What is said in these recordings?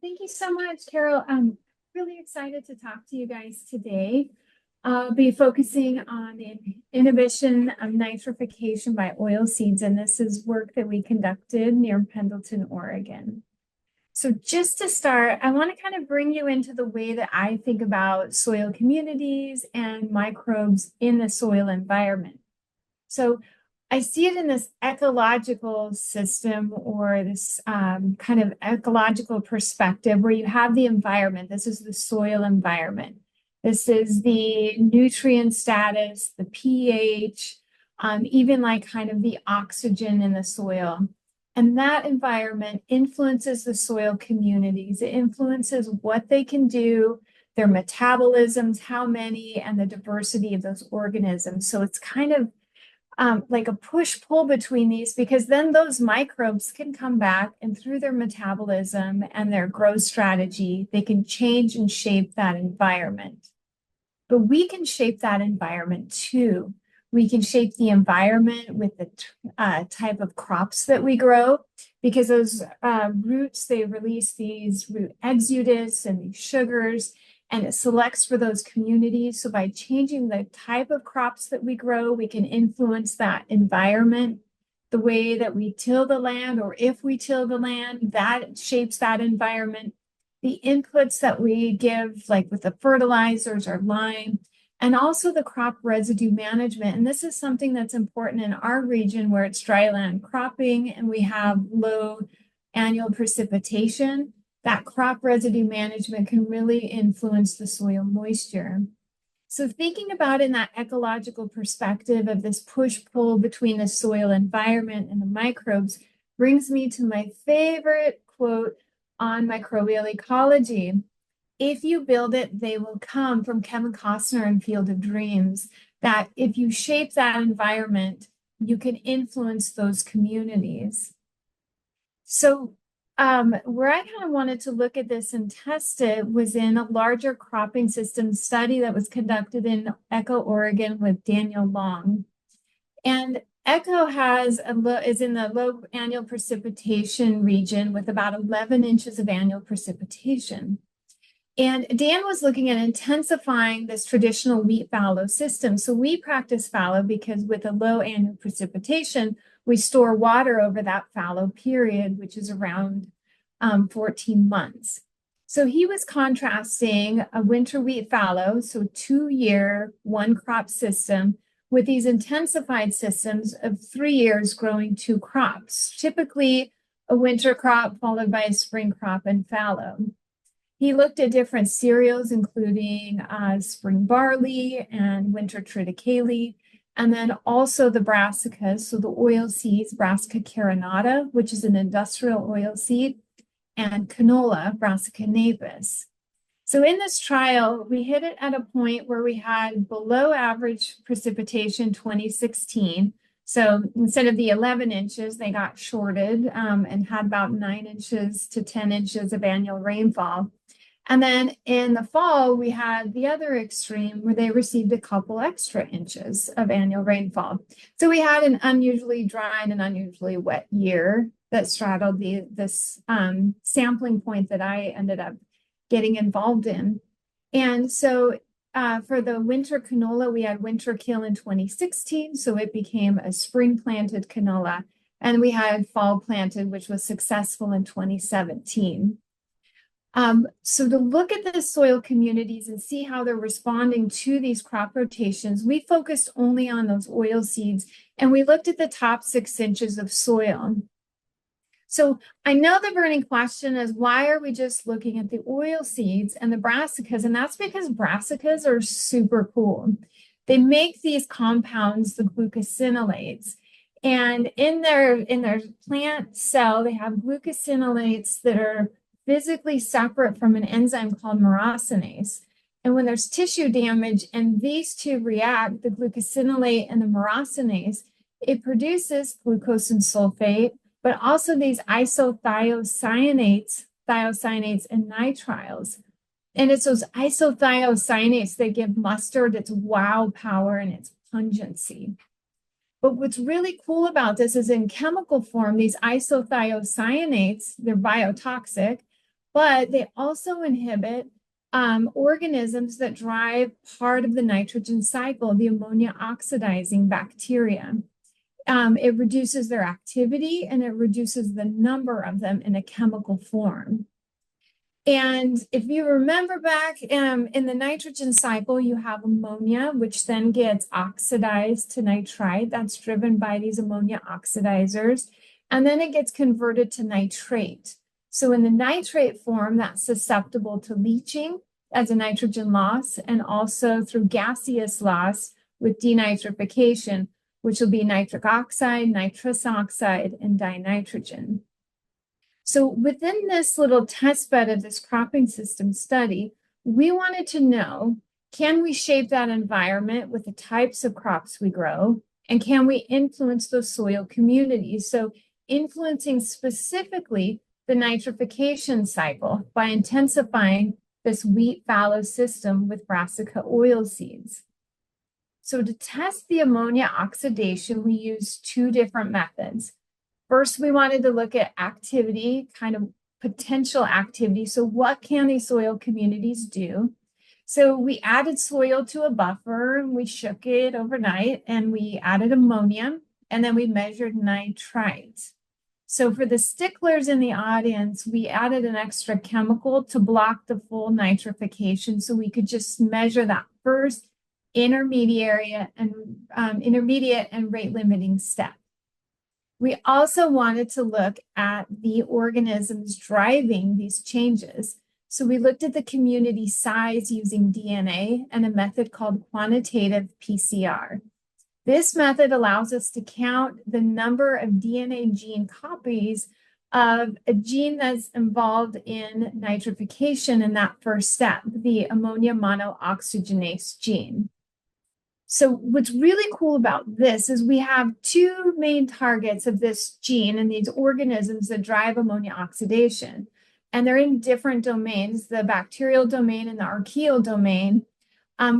Thank you so much, Carol. I'm really excited to talk to you guys today. I'll be focusing on the inhibition of nitrification by oilseeds, and this is work that we conducted near Pendleton, Oregon. So just to start, I want to kind of bring you into the way that I think about soil communities and microbes in the soil environment. So I see it in this ecological system or this kind of ecological perspective where you have the environment. This is the soil environment. This is the nutrient status, the pH, even like kind of the oxygen in the soil. And that environment influences the soil communities. It influences what they can do, their metabolisms, how many, and the diversity of those organisms. So it's kind of like a push-pull between these, because then those microbes can come back and through their metabolism and their growth strategy, they can change and shape that environment. But we can shape that environment too. We can shape the environment with the type of crops that we grow, because those roots, they release these root exudus and these sugars, and it selects for those communities. So by changing the type of crops that we grow, we can influence that environment. The way that we till the land, or if we till the land, that shapes that environment. The inputs that we give, like with the fertilizers or lime, and also the crop residue management. And this is something that's important in our region where it's dry land cropping and we have low annual precipitation. That crop residue management can really influence the soil moisture. So thinking about in that ecological perspective of this push-pull between the soil environment and the microbes brings me to my favorite quote on microbial ecology. If you build it, they will come, from Kevin Costner in Field of Dreams, that if you shape that environment, you can influence those communities. So where I kind of wanted to look at this and test it was in a larger cropping system study that was conducted in Echo, Oregon with Daniel Long. And Echo is in the low annual precipitation region with about 11 inches of annual precipitation. And Dan was looking at intensifying this traditional wheat fallow system. So we practice fallow because with a low annual precipitation, we store water over that fallow period, which is around 14 months. So he was contrasting a winter wheat fallow, so 2-year, one crop system, with these intensified systems of 3 years growing 2 crops, typically a winter crop followed by a spring crop and fallow. He looked at different cereals, including spring barley and winter triticale, and then also the brassicas, so the oil seeds, Brassica carinata, which is an industrial oil seed, and canola, Brassica napus. So in this trial, we hit it at a point where we had below average precipitation 2016. So instead of the 11 inches, they got shorted and had about 9 inches to 10 inches of annual rainfall. And then in the fall, we had the other extreme where they received a couple extra inches of annual rainfall. So we had an unusually dry and an unusually wet year that straddled this sampling point that I ended up getting involved in. And so for the winter canola, we had winter kill in 2016, so it became a spring planted canola. And we had fall planted, which was successful in 2017. So to look at the soil communities and see how they're responding to these crop rotations, we focused only on those oil seeds, and we looked at the top 6 inches of soil. So I know the burning question is, why are we just looking at the oil seeds and the brassicas? And that's because brassicas are super cool. They make these compounds, the glucosinolates. And in their plant cell, they have glucosinolates that are physically separate from an enzyme called myrosinase. And when there's tissue damage and these two react, the glucosinolate and the myrosinase, it produces glucose and sulfate, but also these isothiocyanates, and nitriles. And it's those isothiocyanates that give mustard its wow power and its pungency. But what's really cool about this is in chemical form, these isothiocyanates, they're biotoxic, but they also inhibit organisms that drive part of the nitrogen cycle, the ammonia oxidizing bacteria. It reduces their activity and it reduces the number of them in a chemical form. And if you remember back in the nitrogen cycle, you have ammonia, which then gets oxidized to nitrite. That's driven by these ammonia oxidizers. And then it gets converted to nitrate. So in the nitrate form, that's susceptible to leaching as a nitrogen loss, and also through gaseous loss with denitrification, which will be nitric oxide, nitrous oxide, and dinitrogen. So within this little test bed of this cropping system study, we wanted to know, can we shape that environment with the types of crops we grow? And can we influence those soil communities? So influencing specifically the nitrification cycle by intensifying this wheat fallow system with brassica oil seeds. So to test the ammonia oxidation, we used two different methods. First, we wanted to look at activity, kind of potential activity. So what can these soil communities do? So we added soil to a buffer and we shook it overnight and we added ammonia and then we measured nitrite. So for the sticklers in the audience, we added an extra chemical to block the full nitrification so we could just measure that first intermediate and rate limiting step. We also wanted to look at the organisms driving these changes. So we looked at the community size using DNA and a method called quantitative PCR. This method allows us to count the number of DNA gene copies of a gene that's involved in nitrification in that first step, the ammonia monooxygenase gene. So what's really cool about this is we have two main targets of this gene and these organisms that drive ammonia oxidation. And they're in different domains, the bacterial domain and the archaeal domain.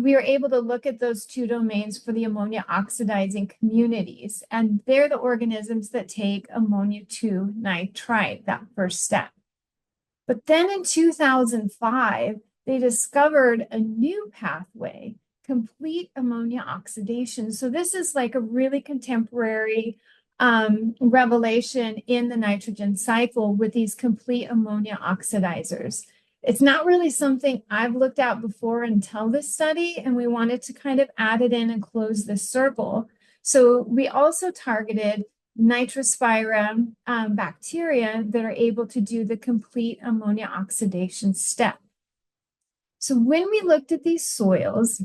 We are able to look at those two domains for the ammonia oxidizing communities. And they're the organisms that take ammonia to nitrite, that first step. But then in 2005, they discovered a new pathway, complete ammonia oxidation. So this is like a really contemporary revelation in the nitrogen cycle with these complete ammonia oxidizers. It's not really something I've looked at before until this study, and we wanted to kind of add it in and close this circle. So we also targeted nitrospira bacteria that are able to do the complete ammonia oxidation step. So when we looked at these soils,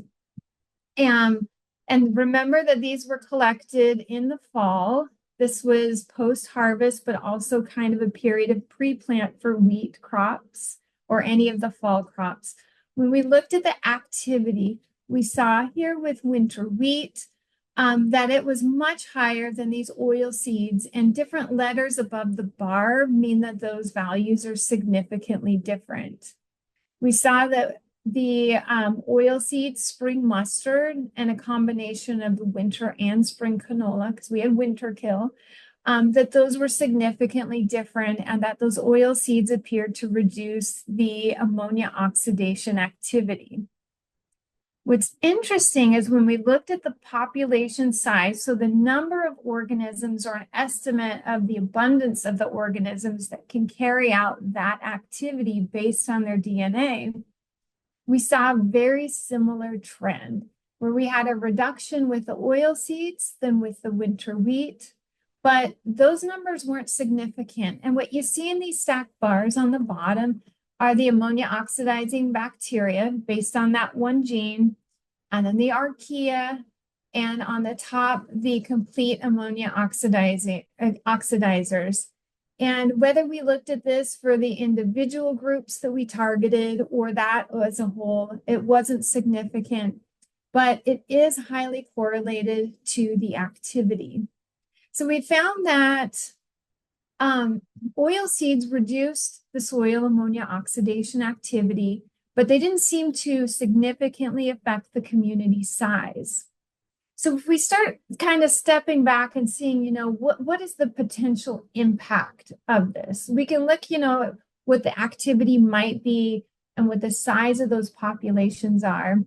and remember that these were collected in the fall. This was post-harvest, but also kind of a period of pre-plant for wheat crops or any of the fall crops. When we looked at the activity, we saw here with winter wheat that it was much higher than these oil seeds, and different letters above the bar mean that those values are significantly different. We saw that the oil seeds, spring mustard, and a combination of the winter and spring canola, because we had winter kill, that those were significantly different and that those oil seeds appeared to reduce the ammonia oxidation activity. What's interesting is when we looked at the population size, so the number of organisms or an estimate of the abundance of the organisms that can carry out that activity based on their DNA, we saw a very similar trend where we had a reduction with the oil seeds than with the winter wheat, but those numbers weren't significant. And what you see in these stacked bars on the bottom are the ammonia oxidizing bacteria based on that one gene, and then the archaea, and on the top, the complete ammonia oxidizers. And whether we looked at this for the individual groups that we targeted or that as a whole, it wasn't significant, but it is highly correlated to the activity. So we found that oil seeds reduced the soil ammonia oxidation activity, but they didn't seem to significantly affect the community size. So if we start kind of stepping back and seeing, what is the potential impact of this? We can look, what the activity might be and what the size of those populations are.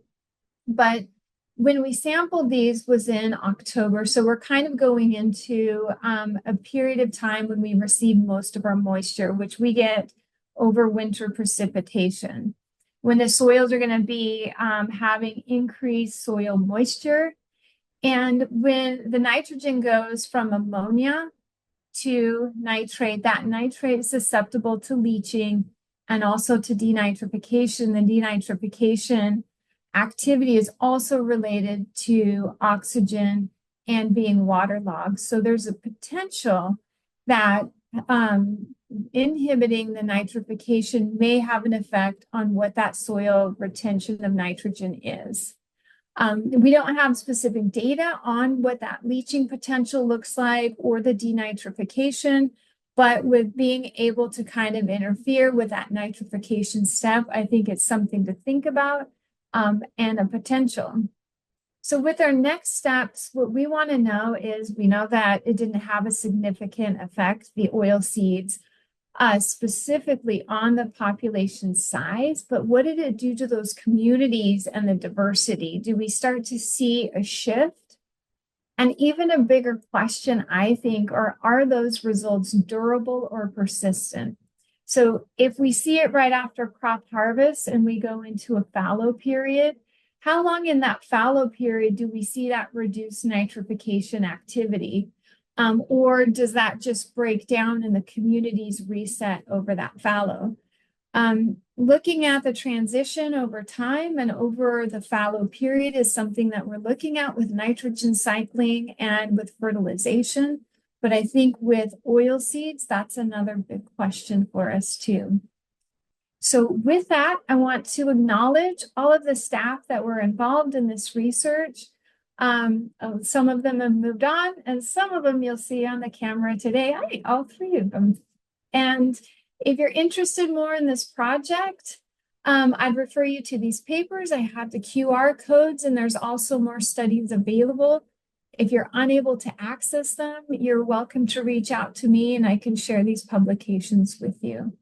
But when we sampled these was in October, so we're kind of going into a period of time when we receive most of our moisture, which we get over winter precipitation. When the soils are going to be having increased soil moisture, and when the nitrogen goes from ammonia to nitrate, that nitrate is susceptible to leaching and also to denitrification. The denitrification activity is also related to oxygen and being waterlogged. So there's a potential that inhibiting the nitrification may have an effect on what that soil retention of nitrogen is. We don't have specific data on what that leaching potential looks like or the denitrification, but with being able to kind of interfere with that nitrification step, I think it's something to think about and a potential. So with our next steps, what we want to know is we know that it didn't have a significant effect, the oil seeds, specifically on the population size, but what did it do to those communities and the diversity? Do we start to see a shift? And even a bigger question, I think, are those results durable or persistent? So if we see it right after crop harvest and we go into a fallow period, how long in that fallow period do we see that reduced nitrification activity? Or does that just break down and the communities reset over that fallow? Looking at the transition over time and over the fallow period is something that we're looking at with nitrogen cycling and with fertilization. But I think with oil seeds, that's another big question for us too. So with that, I want to acknowledge all of the staff that were involved in this research. Some of them have moved on, and some of them you'll see on the camera today. All three of them. And if you're interested more in this project, I'd refer you to these papers. I have the QR codes, and there's also more studies available. If you're unable to access them, you're welcome to reach out to me, and I can share these publications with you.